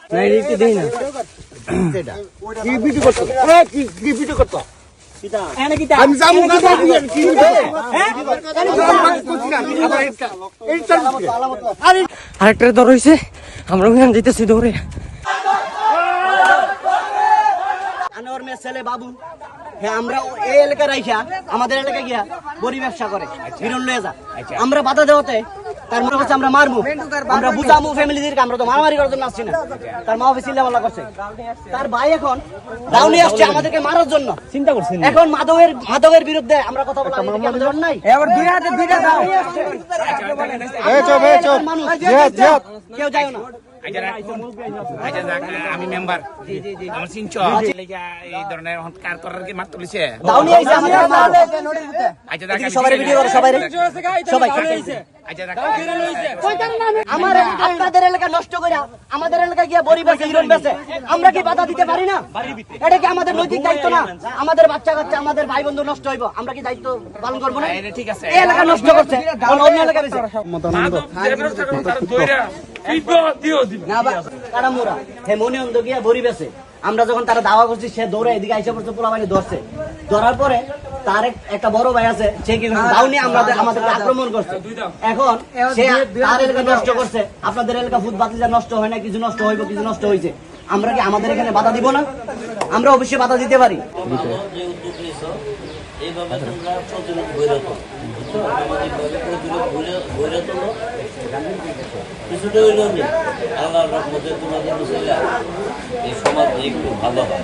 না এইটা দেই না সেটা কি ভিডিও করছো কি ভিডিও করছো এনে কিটা আমি যাবো না কি আরেকটা দর হইছে আমরা ওখানে যাইতেছি দৌড়ে আনোয়ার মেয়ে ছেলে বাবু হ্যাঁ আমরা এই এলাকায় রাইখা আমাদের এলাকায় গিয়া বড়ি ব্যবসা করে বিরল লয়ে যা আমরা বাধা দেওয়াতে তার মনে করছে আমরা মারবো আমরা বুঝামু ফ্যামিলিদেরকে আমরা তো মারামারি করার জন্য আসছি না তার মা অফিস চিল্লাপাল্লা করছে তার ভাই এখন দাউনি আসছে আমাদেরকে মারার জন্য চিন্তা করছেন এখন মাদকের বিরুদ্ধে আমরা কথা বলা আমাদের নাই এবার দুই হাতে দুইটা দাও এই চপ মানুষ জিহাদ কেউ যায় না আমি মেম্বার আমার চিনছ এই ধরনের কার করার কি মার তুলিছে দাউনি আইছে আমাদের সবাই ভিডিও করো সবাই আমার আপনাদের এলাকা নষ্ট করে আমাদের এলাকায় গিয়ে বড়ি বেচে হিরণ বেচে আমরা কি বাধা দিতে পারি না এটা কি আমাদের নৈতিক দায়িত্ব না আমাদের বাচ্চা কাচ্চা আমাদের ভাই বন্ধু নষ্ট হইব আমরা কি দায়িত্ব পালন করবো না ঠিক আছে এই এলাকা নষ্ট করছে অন্য এলাকা বেশি কারামুরা হে মনিয়ন্দ গিয়া বড়ি বেচে আমরা যখন তারা দাওয়া করছি সে দৌড়ে এদিকে আইসা পড়ছে পোলা বাহিনী ধরছে ধরার পরে তার একটা বড় ভাই আছে সে কি দাউনি আমাদের আক্রমণ করছে এখন সে তার এলাকা নষ্ট করছে আপনাদের এলাকা ফুট বাতিজা নষ্ট হয় না কিছু নষ্ট হইব কিছু নষ্ট হয়েছে আমরা কি আমাদের এখানে বাধা দিব না আমরা অবশ্যই বাধা দিতে পারি এইভাবে তোমরা প্রতিরোধ বই রাখো কিছুটা হইলেও নেই আল্লাহর রহমতে তোমাদের মুসলিম এই সমাজ একটু ভালো হয়